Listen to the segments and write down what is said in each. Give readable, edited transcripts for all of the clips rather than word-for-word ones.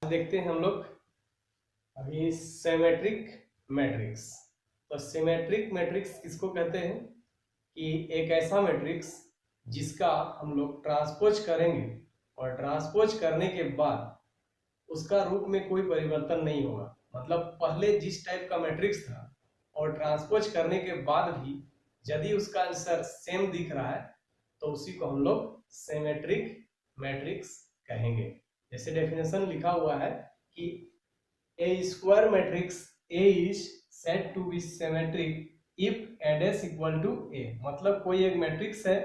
देखते हैं हम लोग अभी सिमेट्रिक मैट्रिक्स। तो सिमेट्रिक मैट्रिक्स किसको कहते हैं कि एक ऐसा मैट्रिक्स जिसका हम लोग ट्रांसपोज करेंगे और ट्रांसपोज करने के बाद उसका रूप में कोई परिवर्तन नहीं होगा। मतलब पहले जिस टाइप का मैट्रिक्स था और ट्रांसपोज करने के बाद भी यदि उसका आंसर सेम दिख रहा है तो उसी को हम लोग सिमेट्रिक मैट्रिक्स कहेंगे। जैसे डेफिनेशन लिखा हुआ है कि a square matrix A is said to be symmetric if A dash equal to A. मतलब कोई एक मैट्रिक्स है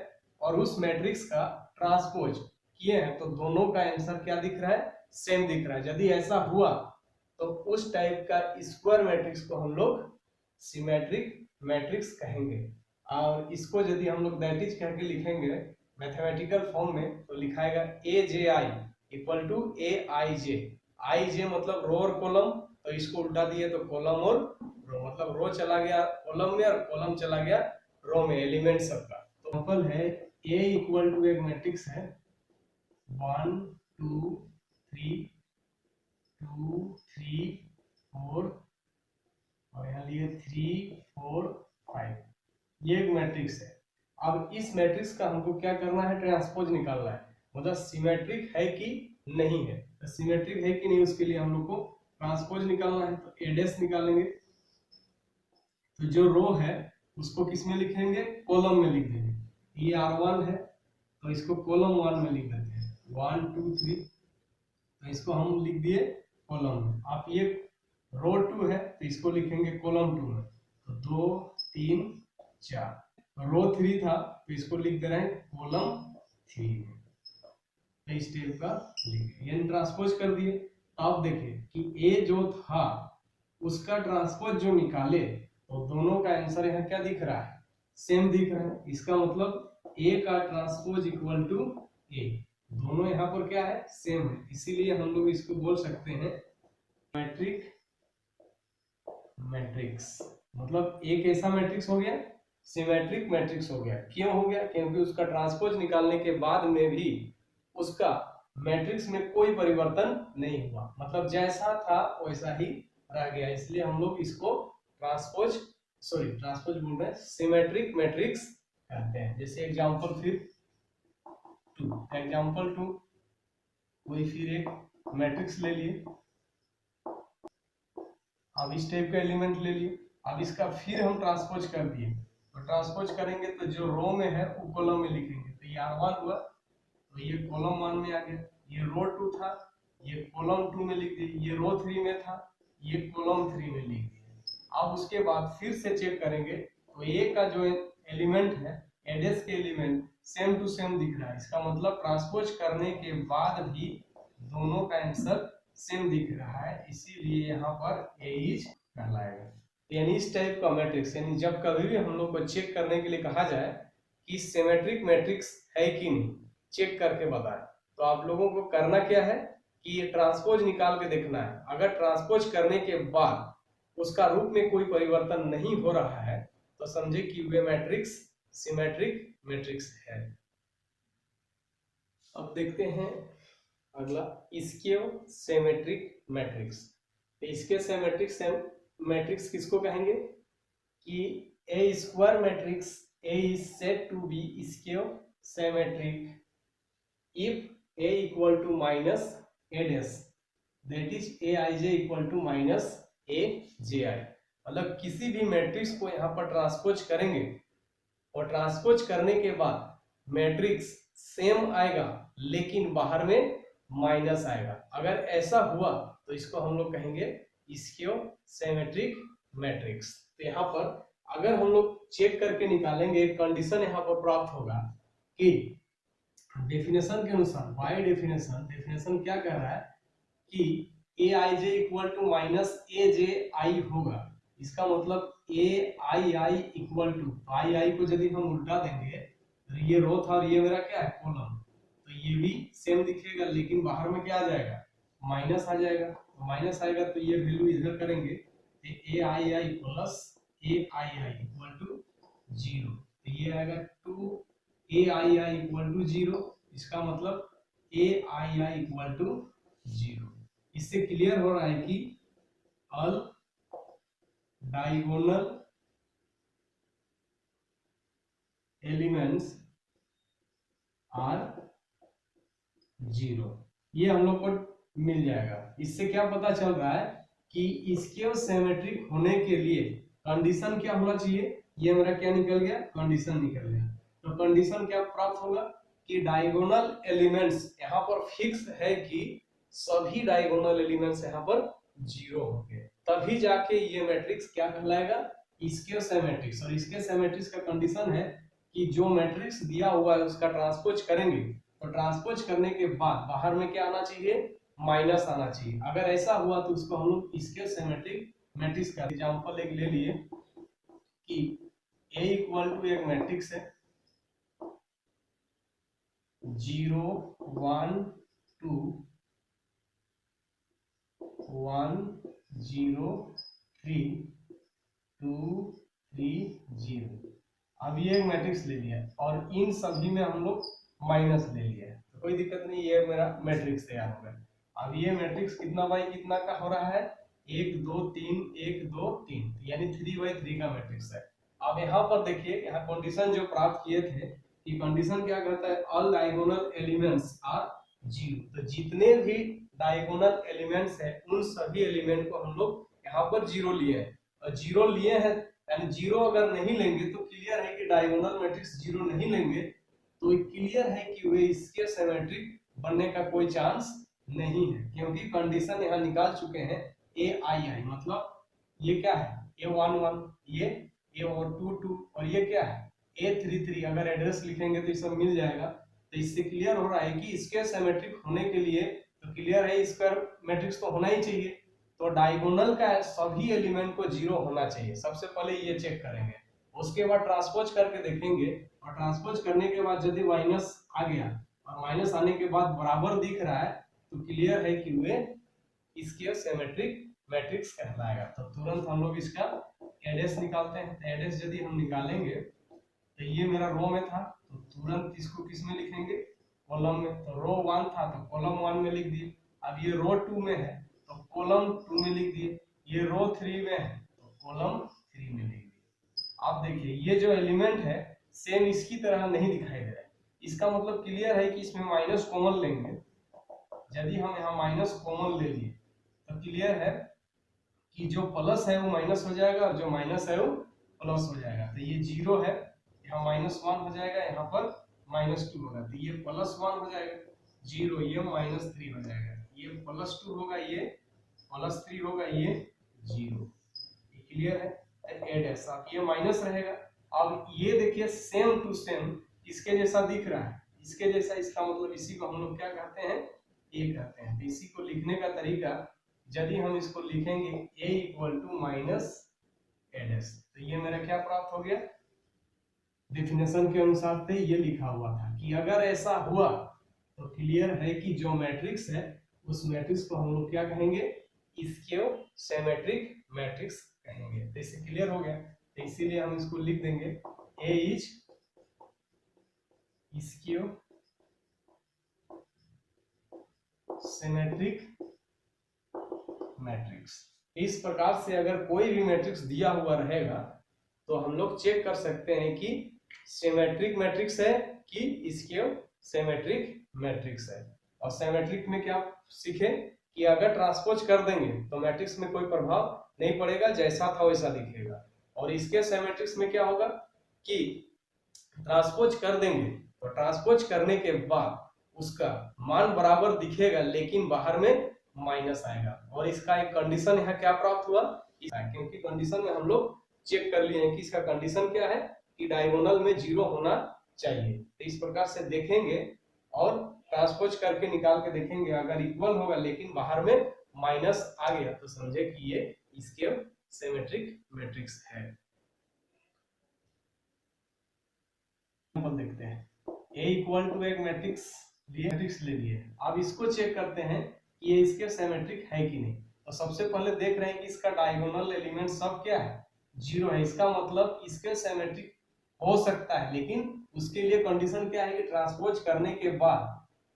और उस मैट्रिक्स का ट्रांसपोज किए हैं तो दोनों का आंसर क्या दिख रहा है, सेम दिख रहा है। यदि ऐसा हुआ तो उस टाइप का स्क्वायर मैट्रिक्स को हम लोग सिमेट्रिक मैट्रिक्स कहेंगे। और इसको यदि हम लोग दैट इज करके लिखेंगे मैथमेटिकल फॉर्म में तो लिखाएगा ए जे आई इक्वल टू ए आई जे। आई जे मतलब रो और कॉलम, तो इसको उल्टा दिए तो कॉलम और रो, मतलब रो चला गया कॉलम में और कॉलम चला गया रो में, एलिमेंट सबका। तो एग्जांपल है ए इक्वल टू एक मैट्रिक्स है 1 2 3 2 3 4 और यहाँ लिए 3 4 5, ये एक मैट्रिक्स है। अब इस मैट्रिक्स का हमको क्या करना है, ट्रांसपोज निकालना है। मतलब सिमेट्रिक है कि नहीं है, तो सिमेट्रिक है कि नहीं उसके लिए हम लोग को ट्रांसपोज निकालना है। तो ए डैश निकालेंगे तो जो रो है उसको किस में लिखेंगे, कॉलम में लिख देंगे। ये R1 है तो इसको कॉलम 1 में लिख देते हैं 1 2 3, तो इसको हम लिख दिए कॉलम में। आप ये रो 2 है तो इसको लिखेंगे कॉलम 2 में, तो 2 3 4। रो 3 था तो इसको लिख दे रहे हैं कॉलम 3 में। इस टाइप का लिखे, यानी ट्रांसपोज कर दिए। तो आप देखिए कि ए जो था उसका ट्रांसपोज जो निकाले तो दोनों का आंसर यहाँ क्या दिख रहा है, सेम दिख रहा है। इसका मतलब ए का ट्रांसपोज इक्वल टू ए, दोनों यहाँ पर क्या है, सेम है। इसीलिए हम लोग इसको बोल सकते हैं मैट्रिक मैट्रिक्स। मतलब एक ऐसा मैट्रिक्स हो गया, सिमेट्रिक मैट्रिक्स हो गया। क्यों हो गया, क्योंकि उसका ट्रांसपोज निकालने के बाद में भी उसका मैट्रिक्स में कोई परिवर्तन नहीं हुआ, मतलब जैसा था वैसा ही रह गया। इसलिए हम लोग इसको ट्रांसपोज बोल रहे हैं, सिमेट्रिक मैट्रिक्स कहते हैं। जैसे एग्जांपल फिर एग्जांपल 2, वही फिर एक मैट्रिक्स ले लिए। अब इस टाइप का एलिमेंट ले लिए, अब इसका फिर हम ट्रांसपोज कर दिए। तो ट्रांसपोज करेंगे तो जो रो में है वो कॉलम में लिखेंगे, तो ये R1 हुआ तो ये कॉलम 1 में आ गया। ये रो 2 था, ये कॉलम 2 में लिख दिए। ये रो 3 में था, ये कॉलम 3 में लिख दिए। अब उसके बाद फिर से चेक करेंगे तो ए का जो एलिमेंट है, एडेस के एलिमेंट सेम टू सेम दिख रहा है। इसका मतलब ट्रांसपोज करने के बाद भी दोनों का आंसर सेम दिख रहा है, इसीलिए यहाँ पर ए इज कहलाएगा। यानी इस टाइप का मैट्रिक्स, यानी जब कभी भी हम लोग को चेक करने के लिए कहा जाए कि सिमेट्रिक मैट्रिक्स है कि नहीं, चेक करके बताएं, तो आप लोगों को करना क्या है कि ये ट्रांसपोज निकाल के देखना है। अगर ट्रांसपोज करने के बाद उसका रूप में कोई परिवर्तन नहीं हो रहा है तो समझे कि वे मैट्रिक्स सिमेट्रिक मैट्रिक्स है। अब देखते हैं अगला स्क्यू सिमेट्रिक मैट्रिक्स। इसके सिमेट्रिक मैट्रिक्स किसको कहेंगे कि a square matrix A is said to be skew symmetric if a equal to minus a dash, that is aij equal to minus abi। मतलब किसी भी मैट्रिक्स को यहाँ पर ट्रांसपोज करेंगे और ट्रांसपोज करने के बाद मैट्रिक्स सेम आएगा लेकिन बाहर में माइनस आएगा। अगर ऐसा हुआ तो इसको हम लोग कहेंगे स्क्यू सिमेट्रिक मैट्रिक्स। तो यहाँ पर अगर हम लोग चेक करके निकालेंगे, एक कंडीशन यहाँ पर प्राप्त होगा कि डेफिनेशन के अनुसार, बाय डेफिनेशन क्या कह रहा है कि ए आई जे इक्वल टू माइनस ए जे आई होगा। इसका मतलब ए आई आई इक्वल टू, आई आई को यदि हम उल्टा देंगे तो ये रो था और ये मेरा क्या है, कॉलम, तो ये भी सेम दिखेगा लेकिन बाहर में क्या आ जाएगा, माइनस आ जाएगा। तो माइनस आएगा तो ये वैल्यू इधर करेंगे तो A I I plus A I I equal to 0, तो ये आएगा 2 ए आई आई इक्वल टू 0। इसका मतलब ए आई आई इक्वल टू 0। इससे क्लियर हो रहा है कि all diagonal elements are zero, ये हम लोग को मिल जाएगा। इससे क्या पता चल रहा है कि इसके सिमेट्रिक होने के लिए कंडीशन क्या होना चाहिए, ये मेरा क्या निकल गया, कंडीशन निकल गया। तो कंडीशन क्या प्राप्त होगा कि डायगोनल एलिमेंट्स यहाँ पर फिक्स है कि सभी डायगोनल एलिमेंट्स यहाँ पर जीरो होंगे, तभी जाके ये मैट्रिक्स क्या कहलाएगा, इसके सिमेट्रिक्स। और इसके सिमेट्रिक्स का कंडीशन है कि जो मैट्रिक्स दिया हुआ है उसका ट्रांसपोज करेंगे, तो ट्रांसपोज करने के बाद बाहर में क्या आना चाहिए, माइनस आना चाहिए। अगर ऐसा हुआ तो उसको हम लोग इसके सिमेट्रिक मैट्रिक्स का एग्जांपल एक ले लिए कि A इक्वल टू एक मैट्रिक्स है 0 1 2 1 0 3 2 3 0। अब ये एक मैट्रिक्स ले लिया और इन सभी में हम लोग माइनस ले लिया, तो कोई दिक्कत नहीं, ये मेरा मैट्रिक्स तैयार हो गया। अब ये मैट्रिक्स कितना बाई कितना का हो रहा है, 1 2 3 1 2 3, यानी 3/3 का मैट्रिक्स है। अब यहाँ पर देखिए, यहाँ कंडीशन जो प्राप्त किए थे कि कंडीशन क्या कहता है, all diagonal elements are zero. तो जितने भी डायगोनल एलिमेंट्स हैं उन सभी एलिमेंट को हम लोग यहाँ पर जीरो लिए हैं, और जीरो लिए हैं यानी जीरो अगर नहीं लेंगे तो क्लियर है कि डायगोनल मैट्रिक्स जीरो नहीं लेंगे तो क्लियर है कि वे इसके सिमेट्रिक बनने का कोई चांस नहीं है, क्योंकि कंडीशन यहाँ निकाल चुके हैं ए आई आई, मतलब ये क्या है A1 1, ये A2 2, और ये क्या है A3 3। अगर एड्रेस लिखेंगे तो ये सब मिल जाएगा। तो इससे क्लियर हो रहा है कि इसके सिमेट्रिक होने के लिए तो क्लियर है स्क्वायर मैट्रिक्स तो होना ही चाहिए, तो डायगोनल का सभी एलिमेंट को जीरो होना चाहिए। सबसे पहले ये चेक करेंगे, उसके बाद ट्रांसपोज करके देखेंगे, और ट्रांसपोज करने के बाद यदि माइनस आ गया और माइनस आने के बाद बराबर दिख रहा है तो क्लियर है कि वे इसके सिमेट्रिक मैट्रिक्स कहलाएगा। तो तुरंत हम लोग इसका एड्रेस निकालते हैं। तो एड्रेस यदि हम निकालेंगे तो ये मेरा रो में था, तो तुरंत इसको किस में लिखेंगे, कॉलम में। तो रो 1 था तो कॉलम 1 में लिख दिए। अब ये रो 2 में है तो कॉलम 2 में लिख दिए। ये रो 3 में है तो कॉलम 3 में लिख दिए। आप देखिए ये जो एलिमेंट है सेम इसकी तरह नहीं दिखाई दे रहा है, इसका मतलब क्लियर है कि इसमें माइनस कॉमन लेंगे। यदि हम यहाँ माइनस कॉमन ले लिए तो क्लियर है कि जो प्लस है वो माइनस हो जाएगा और जो माइनस है वो प्लस हो जाएगा। तो ये जीरो है, यहाँ -1 हो जाएगा, यहाँ पर -2 होगा, तो ये +1 हो जाएगा, जीरो, ये -3 हो जाएगा, ये +2 होगा, ये +3 होगा, ये जीरो। क्लियर है, एड ऐसा ये माइनस रहेगा। अब ये देखिए सेम टू सेम इसके जैसा दिख रहा है, इसके जैसा, इसका मतलब इसी को हम लोग क्या कहते हैं, ए कहते हैं। तो इसी को लिखने का तरीका यदि हम इसको लिखेंगे a इक्वल टू माइनस एडस, तो ये मेरा क्या प्राप्त हो गया, डेफिनेशन के अनुसार से ये लिखा हुआ था कि अगर ऐसा हुआ तो क्लियर है कि जो मैट्रिक्स है उस मैट्रिक्स को हम लोग क्या कहेंगे, इसके सिमेट्रिक मैट्रिक्स कहेंगे। तो इससे क्लियर हो गया, तो इसीलिए हम इसको लिख देंगे a इज इसके सिमेट्रिक मैट्रिक्स। इस प्रकार से अगर कोई भी मैट्रिक्स दिया हुआ रहेगा तो हम लोग चेक कर सकते हैं कि सिमेट्रिक मैट्रिक्स है कि इसके सिमेट्रिक मैट्रिक्स है। और सिमेट्रिक में क्या सीखे कि अगर ट्रांसपोज कर देंगे तो मैट्रिक्स में कोई प्रभाव नहीं पड़ेगा, जैसा था वैसा दिखेगा। और इसके सिमेट्रिक्स में क्या होगा कि ट्रांसपोज कर देंगे तो ट्रांसपोज करने के बाद उसका मान बराबर दिखेगा लेकिन बाहर में माइनस आएगा। और इसका एक कंडीशन यहाँ क्या प्राप्त हुआ, क्योंकि कंडीशन में हम लोग चेक कर लिए हैं कि इसका कंडीशन क्या है कि डायगोनल में जीरो होना चाहिए। तो इस प्रकार से देखेंगे और ट्रांसपोज करके निकाल के देखेंगे, अगर इक्वल होगा लेकिन बाहर में माइनस आ गया तो समझे कि ये इसके सिमेट्रिक मैट्रिक्स है। देखते हैं A इक्वल टू एक मैट्रिक्स ले लिए, अब इसको चेक करते हैं कि ये इसके सिमेट्रिक है कि नहीं। तो सबसे पहले देख रहे हैं कि इसका डायगोनल एलिमेंट सब क्या है, जीरो है। इसका मतलब इसके सिमेट्रिक हो सकता है, लेकिन उसके लिए कंडीशन क्या है कि ट्रांसपोज करने के बाद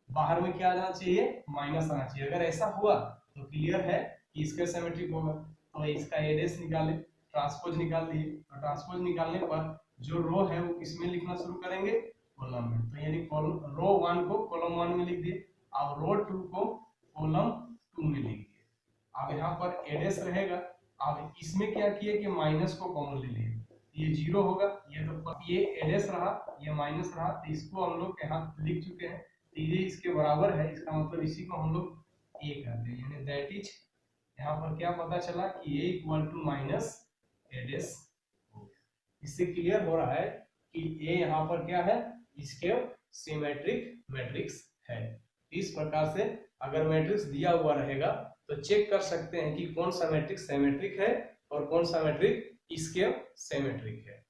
बाहर में क्या आना चाहिए, माइनस आना चाहिए। अगर ऐसा हुआ तो क्लियर है कि इसका सिमेट्रिक होगा। तो इसका एडेस निकाले, ट्रांसपोज निकाल लिए, और ट्रांसपोज निकालने पर जो रो है वो किसमें लिखना शुरू करेंगे, कॉलम में। तो यानी रो 1 को कॉलम 1 में लिख दिए और रो 2 को कॉलम 2 में लिख दिए। अब यहाँ पर एडेस रहेगा। अब इसमें क्या किए कि माइनस को कॉमन ले लिए, ये जीरो होगा, ये तो ये एडेस रहा, ये माइनस रहा, तो इसको हम लोग यहाँ लिख चुके हैं, तो ये इसके बराबर है, इसका मतलब इसी को हम लोग ए कहते हैं। यानी दैट इज, यहाँ पर क्या पता चला कि ए इक्वल टू माइनस एडेस। इससे क्लियर हो रहा है कि ए यहाँ पर क्या है, इसके सिमेट्रिक मैट्रिक्स है। इस प्रकार से अगर मैट्रिक्स दिया हुआ रहेगा तो चेक कर सकते हैं कि कौन सा मैट्रिक्स सिमेट्रिक है और कौन सा मैट्रिक्स इसके सिमेट्रिक है।